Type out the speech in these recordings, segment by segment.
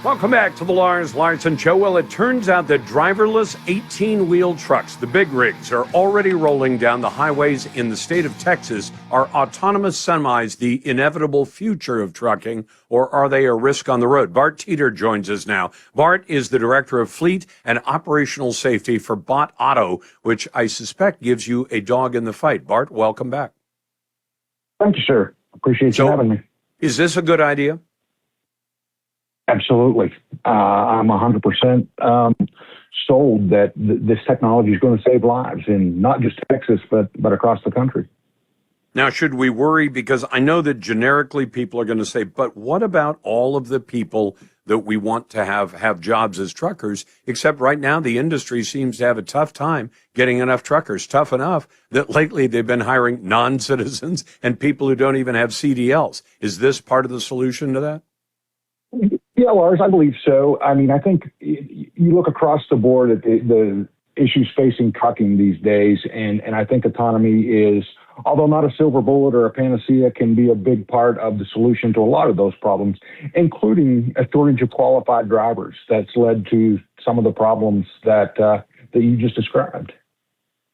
Welcome back to the Lars Larsen Show. Well, it turns out that driverless 18-wheel trucks, the big rigs, are already rolling down the highways in the state of Texas. Are autonomous semis the inevitable future of trucking, or are they a risk on the road? Bart Teeter joins us now. Bart is the Director of Fleet and Operational Safety for Bot Auto, which I suspect gives you a dog in the fight. Bart, welcome back. Thank you, sir. Appreciate you having me. Is this a good idea? Absolutely. I'm 100% sold that this technology is going to save lives in not just Texas, but across the country. Now, should we worry? Because I know that generically people are going to say, but what about all of the people that we want to have jobs as truckers? Except right now, the industry seems to have a tough time getting enough truckers, tough enough that lately they've been hiring non-citizens and people who don't even have CDLs. Is this part of the solution to that? Yeah, Lars, I believe so. I mean, I think you look across the board at the issues facing trucking these days, and I think autonomy is, although not a silver bullet or a panacea, can be a big part of the solution to a lot of those problems, including a shortage of qualified drivers that's led to some of the problems that you just described.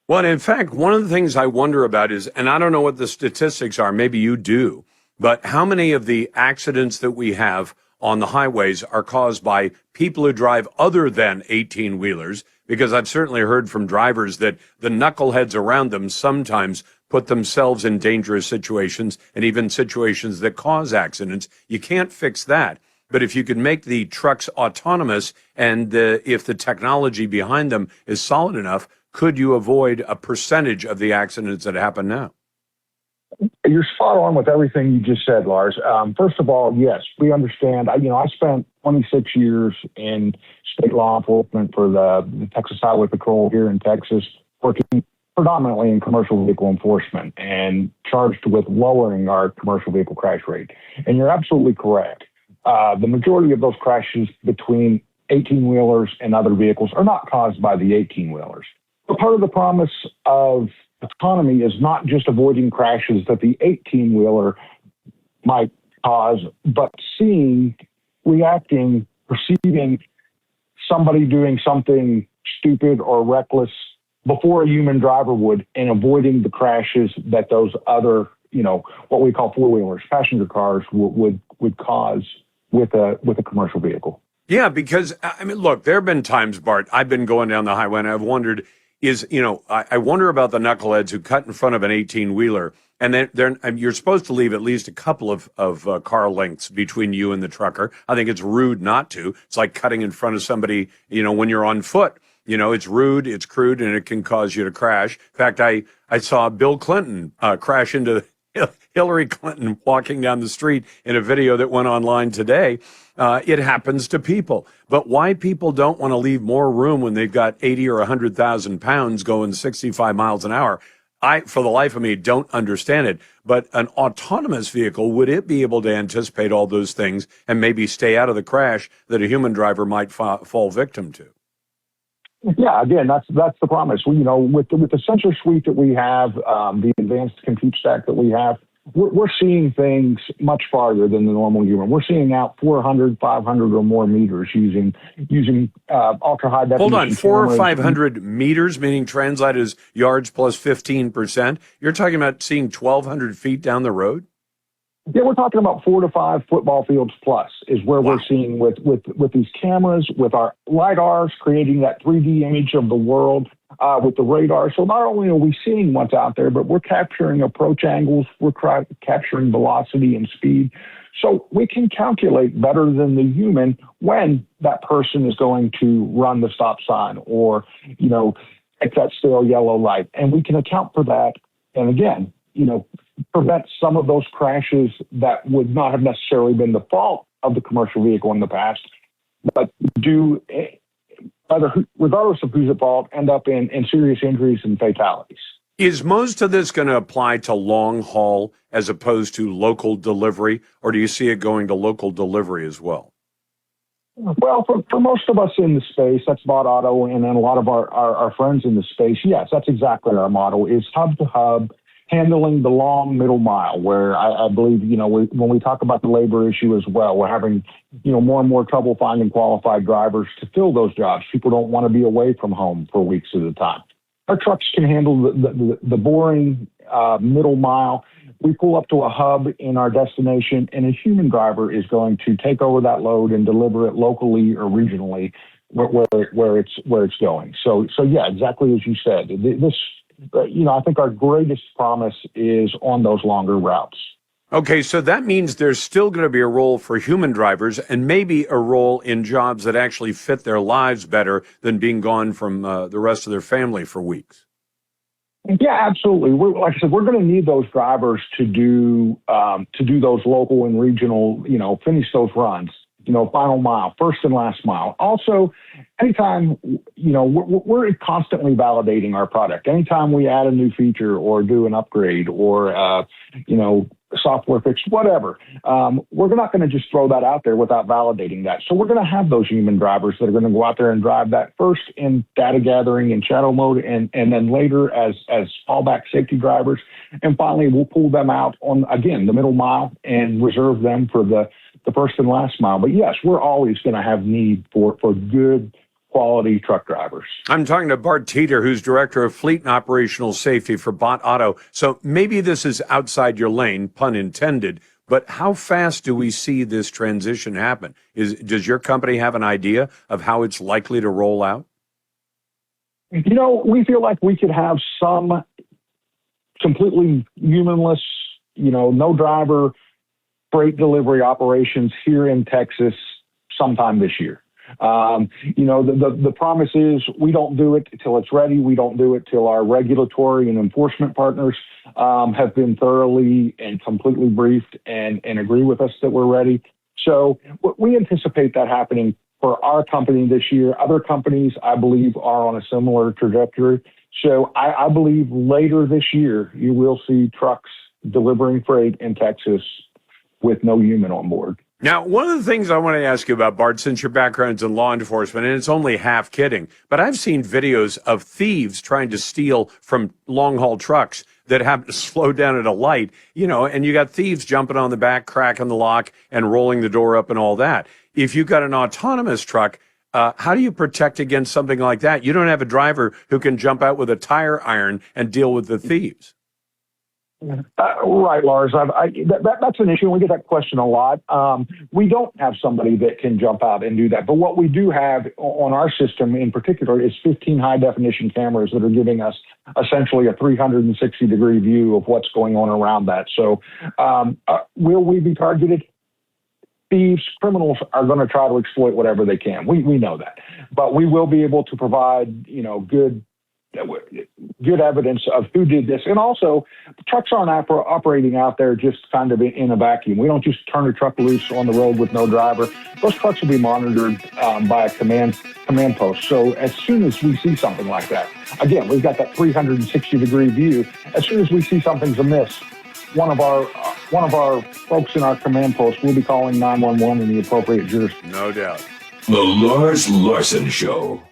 Well, in fact, one of the things I wonder about is, and I don't know what the statistics are, maybe you do, but how many of the accidents that we have on the highways are caused by people who drive other than 18-wheelers, because I've certainly heard from drivers that the knuckleheads around them sometimes put themselves in dangerous situations and even situations that cause accidents. You can't fix that. But if you could make the trucks autonomous and if the technology behind them is solid enough, could you avoid a percentage of the accidents that happen now? You're spot on with everything you just said, Lars. First of all, yes, we understand. I spent 26 years in state law enforcement for the Texas Highway Patrol here in Texas, working predominantly in commercial vehicle enforcement and charged with lowering our commercial vehicle crash rate. And you're absolutely correct. The majority of those crashes between 18-wheelers and other vehicles are not caused by the 18-wheelers. But part of the promise of autonomy is not just avoiding crashes that the 18-wheeler might cause, but seeing, reacting, perceiving somebody doing something stupid or reckless before a human driver would, and avoiding the crashes that those other, what we call four-wheelers, passenger cars would cause with a commercial vehicle. Yeah, because, I mean, look, there have been times, Bart, I've been going down the highway and I've wondered, I wonder about the knuckleheads who cut in front of an 18-wheeler, and then you're supposed to leave at least a couple of car lengths between you and the trucker. I think it's rude not to. It's like cutting in front of somebody, when you're on foot. It's rude, it's crude, and it can cause you to crash. In fact, I saw Bill Clinton crash into Hillary Clinton walking down the street in a video that went online today. It happens to people. But why people don't want to leave more room when they've got 80 or 100,000 pounds going 65 miles an hour, I, for the life of me, don't understand it. But an autonomous vehicle, would it be able to anticipate all those things and maybe stay out of the crash that a human driver might fall victim to? Yeah, again, that's the promise. With the sensor suite that we have, the advanced compute stack that we have, we're seeing things much farther than the normal human. We're seeing out 400, 500 or more meters using ultra high definition. Hold on, 400 or 500 meters, meaning translated as yards plus 15%. You're talking about seeing 1,200 feet down the road? Yeah, we're talking about 4 to 5 football fields plus is where we're seeing with these cameras, with our LiDARs creating that 3D image of the world, with the radar. So not only are we seeing what's out there, but we're capturing approach angles, we're capturing velocity and speed. So we can calculate better than the human when that person is going to run the stop sign or, take that stale yellow light. And we can account for that. And again, prevent some of those crashes that would not have necessarily been the fault of the commercial vehicle in the past, but regardless of who's at fault, end up in serious injuries and fatalities. Is most of this going to apply to long haul as opposed to local delivery, or do you see it going to local delivery as well? Well, for most of us in the space, that's Bot Auto, and then a lot of our friends in the space, yes, that's exactly our model, is hub to hub, handling the long middle mile, where I believe, when we talk about the labor issue as well, we're having, more and more trouble finding qualified drivers to fill those jobs. People don't want to be away from home for weeks at a time. Our trucks can handle the boring middle mile. We pull up to a hub in our destination, and a human driver is going to take over that load and deliver it locally or regionally where it's going. So yeah, exactly as you said. This, I think our greatest promise is on those longer routes. Okay, so that means there's still going to be a role for human drivers and maybe a role in jobs that actually fit their lives better than being gone from the rest of their family for weeks. Yeah, absolutely. Like I said, we're going to need those drivers to do those local and regional, finish those runs, final mile, first and last mile. Also, anytime, we're constantly validating our product. Anytime we add a new feature or do an upgrade or, software fix, whatever, we're not going to just throw that out there without validating that. So we're going to have those human drivers that are going to go out there and drive that first in data gathering and shadow mode, and then later as fallback safety drivers. And finally, we'll pull them out on, again, the middle mile and reserve them for the first and last mile. But yes, we're always going to have need for good quality truck drivers. I'm talking to Bart Teeter, who's Director of Fleet and Operational Safety for Bot Auto. So maybe this is outside your lane, pun intended, but how fast do we see this transition happen? Does your company have an idea of how it's likely to roll out? We feel like we could have some completely humanless, no driver freight delivery operations here in Texas sometime this year. The promise is we don't do it till it's ready. We don't do it till our regulatory and enforcement partners have been thoroughly and completely briefed and agree with us that we're ready. So we anticipate that happening for our company this year. Other companies, I believe, are on a similar trajectory. So I believe later this year, you will see trucks delivering freight in Texas with no human on board. Now, one of the things I want to ask you about, Bart, since your background's in law enforcement, and it's only half kidding, but I've seen videos of thieves trying to steal from long-haul trucks that happen to slow down at a light, and you got thieves jumping on the back, cracking the lock, and rolling the door up and all that. If you've got an autonomous truck, how do you protect against something like that? You don't have a driver who can jump out with a tire iron and deal with the thieves. Right, Lars. That's an issue. We get that question a lot. We don't have somebody that can jump out and do that. But what we do have on our system in particular is 15 high-definition cameras that are giving us essentially a 360-degree view of what's going on around that. So will we be targeted? Thieves, criminals are going to try to exploit whatever they can. We know that. But we will be able to provide, good evidence of who did this. And also, trucks aren't operating out there just kind of in a vacuum. We don't just turn a truck loose on the road with no driver. Those trucks will be monitored by a command post. So as soon as we see something like that, again, we've got that 360-degree view. As soon as we see something's amiss, one of our folks in our command post will be calling 911 in the appropriate jurisdiction. No doubt. The Lars Larsen Show.